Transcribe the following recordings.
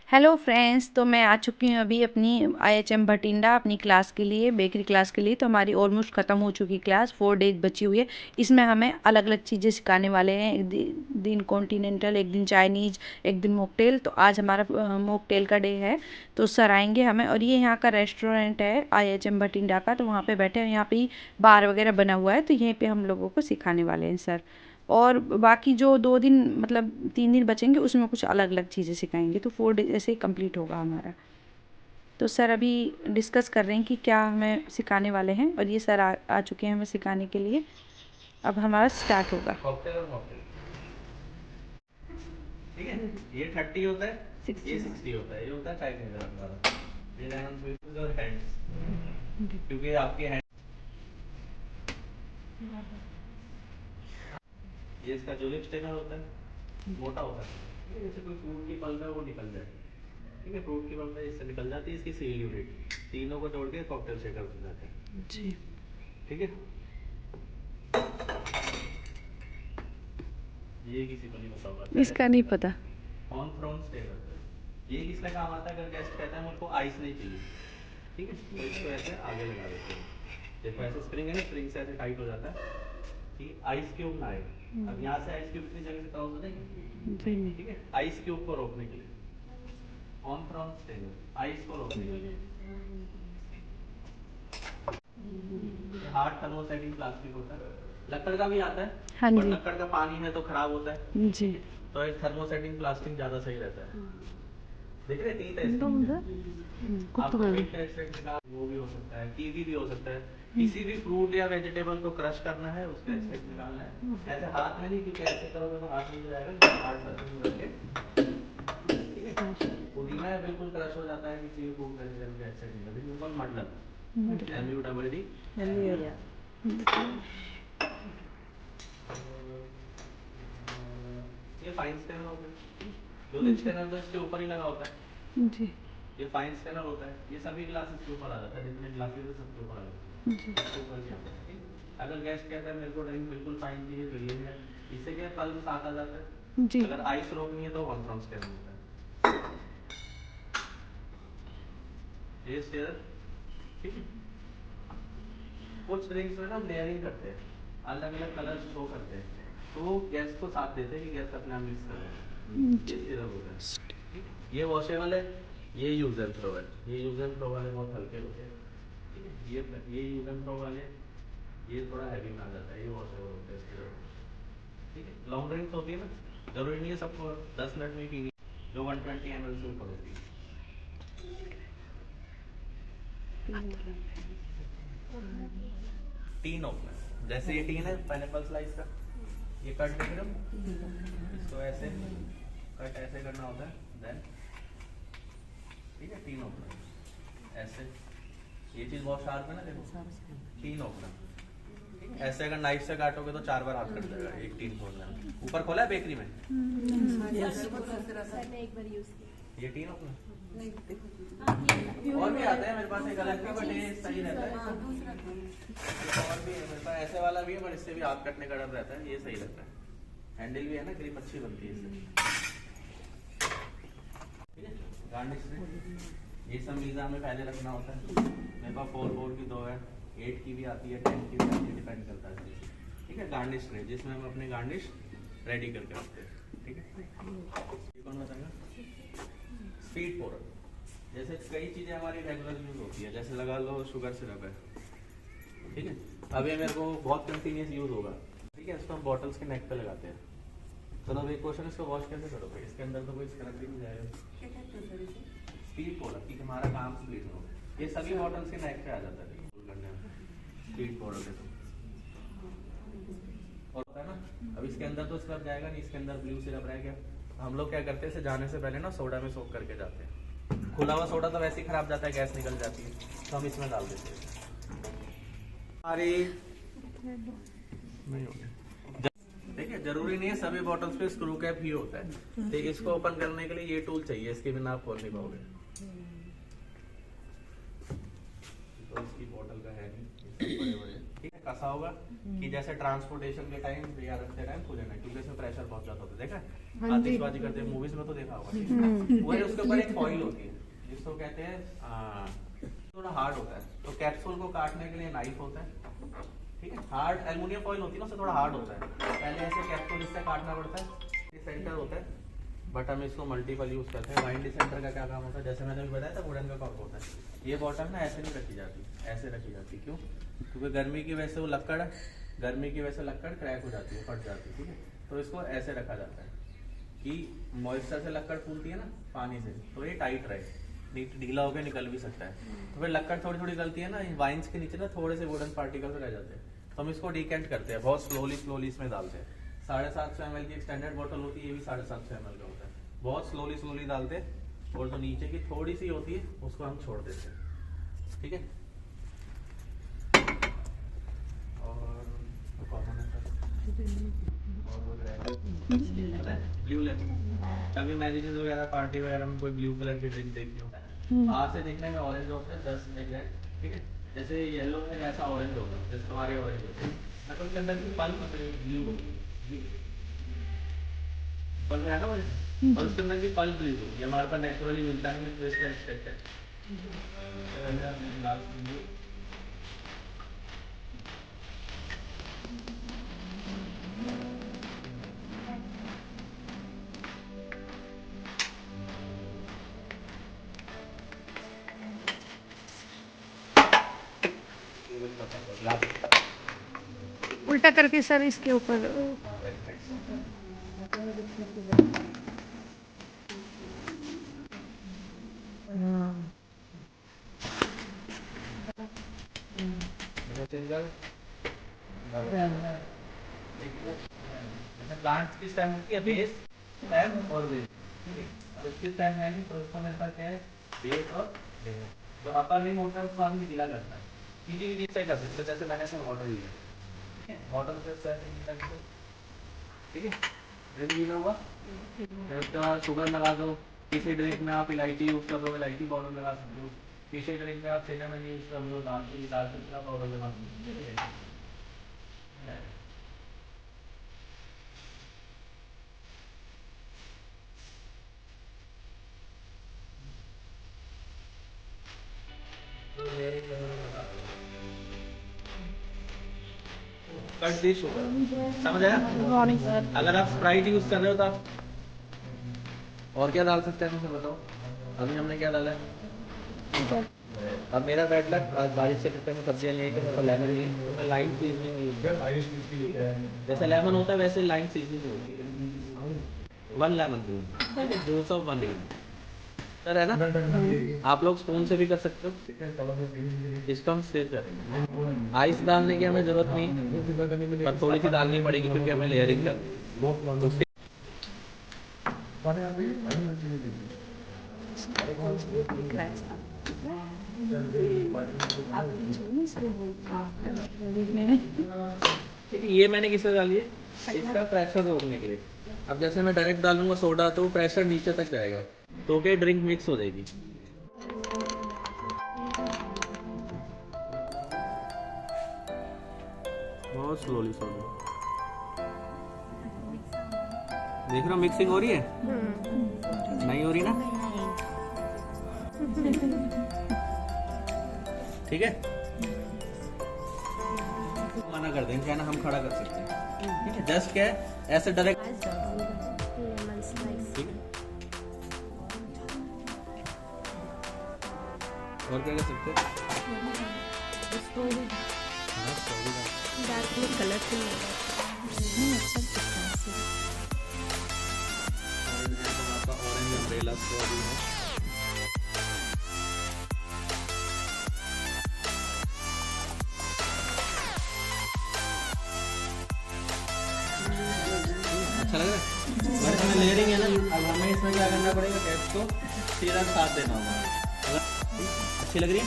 Hello friends, तो मैं आ चुकी हूँ अभी अपनी IHM भटिंडा अपनी क्लास के लिए, बेकरी क्लास के लिए। तो हमारी ऑलमोस्ट ख़त्म हो चुकी क्लास, 4 डेज बची हुई है। इसमें हमें अलग अलग चीज़ें सिखाने वाले हैं। एक दिन कॉन्टिनेंटल, एक दिन चाइनीज़, एक दिन मॉकटेल। तो आज हमारा मॉकटेल का डे है, तो सर आएंगे हमें। और ये यहाँ का रेस्टोरेंट है IHM भटिंडा का, तो वहाँ पे बैठे हैं। यहाँ पे बार वगैरह बना हुआ है, तो यहीं पे हम लोगों को सिखाने वाले हैं सर। और बाकी जो 2 दिन मतलब 3 दिन बचेंगे, उसमें कुछ अलग अलग चीज़ें सिखाएंगे। तो 4 डेज ऐसे ही कंप्लीट होगा हमारा। तो सर अभी डिस्कस कर रहे हैं कि क्या हमें सिखाने वाले हैं, और ये सर आ चुके हैं हमें सिखाने के लिए। अब हमारा स्टार्ट होगा। कॉकटेल और मॉकटेल, ठीक है। ये 30 होता है, ये 60 होता है। ये होता है चाइनीज वाला। ये लेमन स्वीट और हैंड्स, क्योंकि आपके हैंड, ये इसका जो लिप स्टेनर होता है मोटा होता है, ठीक है। जैसे कोई फ्रूट की पल्प है वो निकल जाए, ठीक है। फ्रूट की पल्प है इससे निकल जाती है, इसकी सील यूनिट तीनों को जोड़ के कॉकटेल शेकर बन जाता है जी, ठीक है। ये किसी को नहीं पता होगा, इसका नहीं पता। On from Steiner. ये किसका काम आता है? अगर गेस्ट कहता है मुझको आइस नहीं चाहिए, ठीक है, तो इसको ऐसे आगे लगा देते हैं। देखो ऐसे स्प्रिंग है ना, स्प्रिंग से ऐसे टाइट हो जाता है कि आइस क्यूब ना आए। अब यहाँ से आइस क्यूब इतनी जगह से क्रॉस हो जाएगी, ठीक है। आइस क्यूब को रोकने के लिए ऑन फ्रॉम स्टेनर, आइस को रोकने के लिए। ये हार्ड थर्मोसेटिंग प्लास्टिक होता है। लकड़ का भी आता है, हाँ पर जी लकड़ का पानी में तो खराब होता है जी। तो एक थर्मोसेटिंग प्लास्टिक ज्यादा सही रहता है। देख रहे तीन आप पेट का एक्सट्रैक्ट निकाल, वो भी हो सकता है, कीवी भी हो सकता है। किसी भी फ्रूट या वेजिटेबल को क्रश करना है, उसका एक्सट्रैक्ट निकालना है। ऐसे हाथ में नहीं, क्योंकि ऐसे करोगे तो हाथ में जाएगा। हार्ड सर्फेस में रखे, ठीक है। पुदीना बिल्कुल क्रश हो जाता है, किसी भी फ्रूट वेजिटेबल का एक्सट्रैक्ट निकालना। दिस इज कॉल्ड मटलन, MUDD। ये फाइन स्टेनर होता है, जो लिप स्टेनर तो इसके ऊपर ही लगा होता है जी। ये फाइन स्टेनर होता है, ये सभी ग्लासेस के ऊपर आ जाता है। जितने ग्लासेस है सबके ऊपर आ जाता है जी, इसके ऊपर नहीं आता है, ठीक। अगर गेस्ट कहता है मेरे को ड्रिंक बिल्कुल फाइन चाहिए, तो ये है। इससे क्या पल्प साथ आ जाता है जी। अगर आइस रोकनी है तो वन फ्रॉम स्टेनर होता है, ये स्टेनर, ठीक है। कुछ ड्रिंक्स में ना लेयरिंग करते हैं, अलग अलग कलर शो करते हैं, तो वो गेस्ट को साथ देते हैं कि गेस्ट अपने आप मिक्स कर ले। ये स्टेनर होता है, ठीक है। ये वॉशेबल है, ये यूज एंड थ्रो है। ये यूज एंड थ्रो वाले बहुत हल्के होते हैं, ठीक है। ये यूज एंड थ्रो वाले ये थोड़ा हैवी में आ जाता है, ये वॉशेबल होते हैं स्टेनर, ठीक है। लॉन्ग ड्रिंक्स होती है ना, जरूरी नहीं है सबको 10 मिनट में ही पीनी, जो 120 ml से ऊपर होती है। टीन ओपनर, जैसे ये टीन है पाइनएप्पल स्लाइस का, ये कट देख रहे हो, इसको ऐसे कट ऐसे करना होता है, देन ठीक है। टीन ओपनर ऐसे, ये चीज बहुत शार्प है ना, देखो टीन ओपनर। ऐसे अगर नाइफ से काटोगे तो 4 बार हाथ कट जाएगा एक टीन खोलने में। ऊपर खोला है बेकरी में, ये टीन ओपनर। और भी आते हैं मेरे पास, एक अलग का, बट ये सही रहता है। और भी है मेरे पास, ऐसे वाला भी है, पर इससे भी हाथ कटने का डर रहता है। ये सही रहता है, हैंडल भी है ना, ग्रिप अच्छी बनती है इससे, ठीक है। गार्निश में ये सब मीज़ा हमें पहले रखना होता है। मेरे पास 4 की 2 है, 8 की भी आती है, 10 की भी आती है, डिपेंड करता है, ठीक है। गार्निश ट्रे, जिसमें हम अपने गार्निश रेडी करके रखते हैं, ठीक है। ये कौन बताएगा? स्वीट पोरर, जैसे कई चीज़ें हमारी रेगुलर यूज होती है, जैसे लगा लो शुगर सिरप है, ठीक है। अब ये मेरे को बहुत कंटिन्यूस यूज होगा, ठीक है। इसको हम बॉटल्स के नेक पे लगाते हैं। चलो अब एक क्वेश्चन, इसको वॉश कैसे करोगे? इसके अंदर तो कोई स्क्रब भी नहीं जाएगा। स्पीड पाउडर, कि हमारा काम स्पीड हो, ये सभी बॉटल्स के नेक पे आ जाता है करने में, स्पीड पाउडर के तो और होता है ना। अब इसके अंदर तो स्क्रब जाएगा नहीं, इसके अंदर ब्लू सिरप रह गया। हम लोग क्या करते हैं, इसे जाने से पहले ना सोडा में सोक करके जाते हैं। खुला हुआ सोडा तो वैसे ही खराब जाता है, गैस निकल जाती है, तो हम इसमें डाल देते हैं। अरे नहीं हो गया, ठीक है। जरूरी नहीं है सभी बॉटल्स पे स्क्रू कैप ही होता है, ठीक है। इसको ओपन करने के लिए ये टूल चाहिए, इसके बिना आप खोल नहीं पाओगे। तो इसकी बॉटल का है नहीं, बड़े बड़े, ठीक है। कसा होगा कि जैसे ट्रांसपोर्टेशन के टाइम या रखते टाइम खुले ना, क्योंकि इसमें प्रेशर बहुत ज्यादा होता है। देखा आतिशबाजी करते हैं मूवीज में तो देखा होगा। वो उसके ऊपर एक फॉइल होती है जिसको कहते हैं थोड़ा हार्ड होता है, तो कैप्सूल को काटने के लिए नाइफ होता है, ठीक है। हार्ड एल्युमिनियम फॉइल होती है ना, उससे थोड़ा हार्ड होता है, पहले ऐसे कैप्सूल इससे काटना पड़ता है। ये सेंटर होता है, बट हम इसको मल्टीपल यूज करते हैं। वाइंड सेंटर का क्या काम होता है, जैसे मैंने भी बताया था वुडन का कॉर्क होता है। ये बॉटल ना ऐसे नहीं रखी जाती, ऐसे रखी जाती। क्यों? क्योंकि गर्मी की वजह से वो लक्कड़, गर्मी की वजह से लक्कड़ क्रैक हो जाती है, फट जाती है, ठीक है। तो इसको ऐसे रखा जाता है कि मॉइस्चर से लक्कड़ फूलती है ना पानी से, तो ये टाइट रहे, ढीला होकर निकल भी सकता है। तो फिर लक्कड़ थोड़ी थोड़ी गलती है ना, वाइन्स के नीचे ना थोड़े से वुडन पार्टिकल रह जाते हैं, तो हम इसको डिकेंट करते हैं, बहुत स्लोली इसमें डालते हैं। 750 ml की एक स्टैंडर्ड बॉटल होती है, ये भी 750 ml का होता है। बहुत स्लोली डालते हैं, और जो नीचे की थोड़ी सी होती है उसको हम छोड़ देते हैं, ठीक है। और ब्लू लेमन, कभी मैरिजेस वगैरह पार्टी वगैरह में कोई ब्लू कलर की ड्रिंक देखनी हो, बाहर से देखने में ऑरेंज होता है, 10 एग्जैक्ट, ठीक है। जैसे येलो है ऐसा ऑरेंज होगा, जैसे तुम्हारे ऑरेंज होते हैं, मतलब के अंदर पल्प ब्लू होगी, पल्प है ना वो, और उसके अंदर भी पल्प ब्लू होगी, हमारे पास नेचुरली मिलता है, तो इसका एक्सपेक्ट है। उल्टा करके सर इसके ऊपर। प्लांट किस टाइम होती है, बेस, स्टेम और बेस, ठीक है। अब किस टाइम है कि तो इसको मेरे पास क्या है, बेस और स्टेम। जो अपर रिंग होता है उसको आदमी ढीला करता है, सीधी से कर सकते, जैसे मैंने इसमें मॉडल लिया, ठीक है। मॉडल से सेट, ठीक है। ड्रिंक ढीला हुआ, फिर उसके बाद शुगर लगा दो। किसी ड्रिंक में आप इलायची यूज कर लो, इलायची पाउडर लगा सकते हो। किसी ड्रिंक में आप सिनेमन यूज कर लो, दालचीनी का पाउडर लगा सकते हो। कट दी शुगर, समझ आया? अगर आप स्प्राइट यूज कर रहे हो तो आप और क्या डाल सकते हैं मुझे बताओ। अभी हमने क्या डाला है? अब मेरा बैड लक, आज बारिश के चक्कर में सब्जियां यही कि लेमन नहीं, लाइन सीजनिंग, जैसे लेमन होता है वैसे लाइन सीजनिंग होती है। 1 lemon juice of 1 lemon, sir है ना। आप लोग स्पून से भी कर सकते हो, इसको हम सेव करेंगे। आइस डालने की हमें जरूरत नहीं, पर थोड़ी सी डालनी पड़ेगी क्योंकि हमें लेयरिंग करनी। ये मैंने किससे डाली है, इसका प्रेशर रोकने के लिए। अब जैसे मैं डायरेक्ट डालूंगा सोडा तो प्रेशर नीचे तक जाएगा, तो क्या ड्रिंक मिक्स हो जाएगी। बहुत स्लोली देख रहा हूँ, मिक्सिंग हो रही है, नहीं हो रही ना, ठीक है। मना कर देंगे, क्या ना हम खड़ा कर सकते हैं, ठीक है। जस्ट क्या है, ऐसे डायरेक्ट, ठीक है। और क्या कर सकते हैं, कलरफुल ऑरेंज अम्ब्रेला स्ट्रॉबेरी है। अच्छा लग रहा है, इसमें लेयरिंग है ना। अब हमें इसमें क्या करना पड़ेगा, टेस्ट को सीधा साथ देना होगा। अच्छी लग रही है।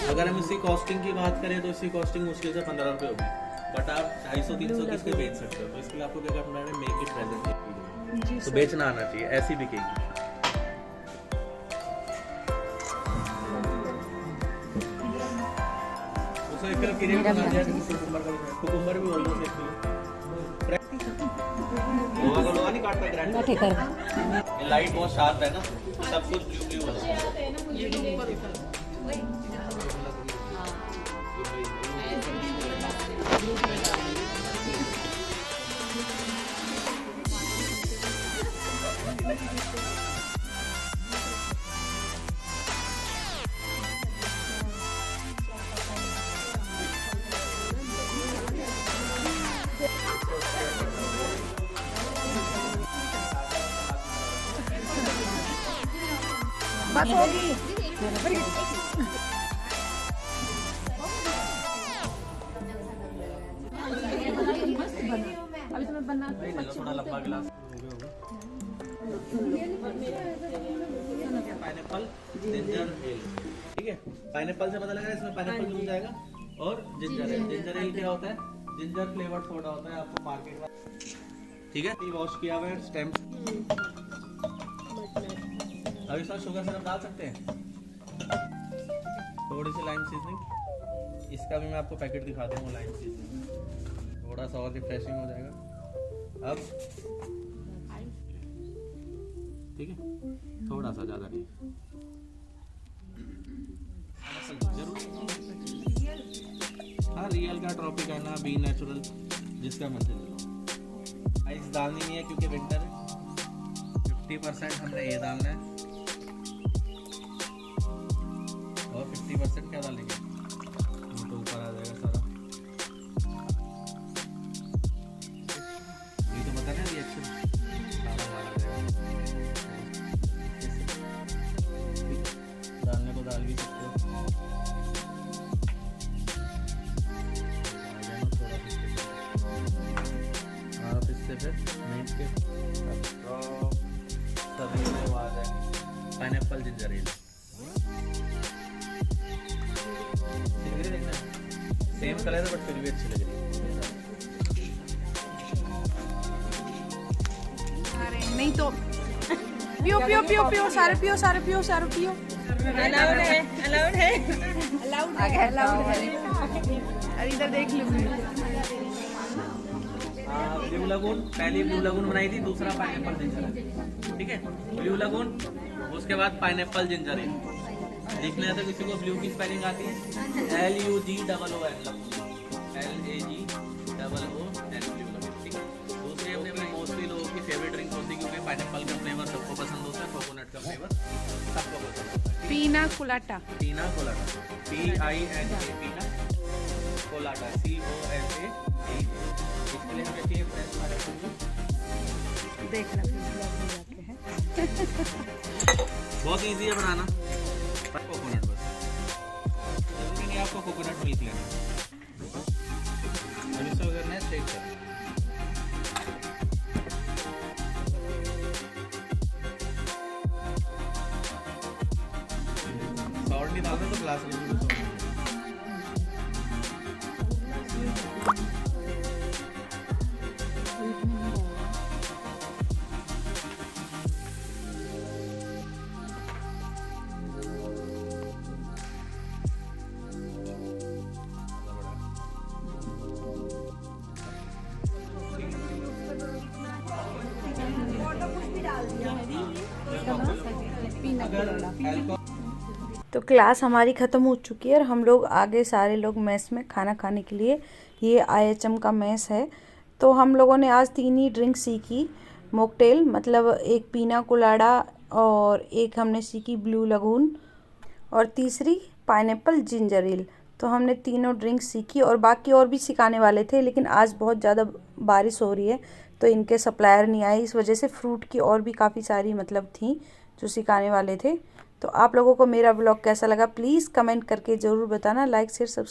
अगर हम इसकी कॉस्टिंग की बात करें तो इसकी कॉस्टिंग मुश्किल से 15 रुपये होगी, बट आप 250-300 की इसके बेच सकते हो। तो इसके लिए आपको क्या करना है, मेक इट प्रेजेंट, तो बेचना आना चाहिए, ऐसी बिकेगी। उसको किलो खीरे भी बना दिया, कुकुम्बर भी बोल दो 1 किलो। लोहा नहीं काटता ग्राइंड कर, लाइट बहुत शार्प है ना, सब कुछ ब्लू ब्लू हो जाता है। बस होगी। अभी तुम्हें बनना थोड़ा लंबा गिलास पाइनएप्पल जिंजर एल, ठीक है। पाइनएप्पल से पता लगा इसमें पाइनएप्पल जूस जाएगा और जिंजर एल। जिंजर एल क्या होता है? जिंजर फ्लेवर्ड सोडा होता है, आपको मार्केट में, ठीक है। वॉश किया हुआ है स्टेम। अब इसमें शुगर सिरप डाल सकते हैं, थोड़ी सी लाइम सीजनिंग। इसका भी मैं आपको पैकेट दिखाता हूँ, लाइम सीजनिंग, थोड़ा सा और रिफ्रेशिंग हो जाएगा। अब ठीक है, थोड़ा सा, ज़्यादा नहीं, हाँ रियल का, ट्रॉपिकाना, बी नेचुरल, जिसका मर्जी ले लो। आइस डालनी नहीं है क्योंकि विंटर है। 50% हमने ये डालना है और 50% क्या डालेंगे, तो ऊपर आ जाएगा सारा। ये तो बता ना रिएक्शन सारा बाहर आ जाएगा। डालने को डाल भी सकते हो। आप इससे फिर मिंट के तभी में वो आ जाए pineapple ginger L. Same colour है बट फिर भी अच्छी लग रही है। अरे नहीं तो पियो पियो पियो पियो, सारे पियो, सारे पियो, सारे पियो। अलाउड है, अलाउड है, अलाउड है। अरे इधर देख लो। ब्लू लगून, पहली ब्लू लगून बनाई थी, दूसरा पाइनएप्पल जिंजर एल, ठीक है। ब्लू लगून, उसके बाद पाइनएप्पल जिंजर एल। देखना है तो किसी को ब्लू की स्पेलिंग आती है, LUGOON, LAGOON, ब्लू लगून, ठीक है। दूसरी अपने मोस्टली लोगों की फेवरेट ड्रिंक होती है, क्योंकि पाइनएप्पल का फ्लेवर सबको पसंद होता है, कोकोनट का फ्लेवर सबको पसंद होता है। पीना कोलाटा, पीना कोलाटा, PINA, पीना कोलाटा, COLATA। इसके लिए हमें चाहिए फ्रेश पाइनएप्पल। देखना जाके है। बहुत इजी है बनाना, कोकोनट बस, जरूरी नहीं आपको कोकोनट मिल्क लेना। अब इसको करना है शेक करना। सॉल्ट नहीं डालना तो ग्लास में भी सॉल्ट। तो क्लास हमारी ख़त्म हो चुकी है और हम लोग आगे सारे लोग मेस में खाना खाने के लिए, ये IHM का मेस है। तो हम लोगों ने आज 3 ही ड्रिंक सीखी। मॉकटेल मतलब एक पीना कोलाडा, और एक हमने सीखी ब्लू लगून, और तीसरी पाइनएप्पल जिंजर एल। तो हमने तीनों ड्रिंक सीखी और बाकी और भी सिखाने वाले थे, लेकिन आज बहुत ज़्यादा बारिश हो रही है तो इनके सप्लायर नहीं आए, इस वजह से फ्रूट की और भी काफ़ी सारी मतलब थी जो सिखाने वाले थे। तो आप लोगों को मेरा ब्लॉग कैसा लगा प्लीज़ कमेंट करके ज़रूर बताना। Like share subscribe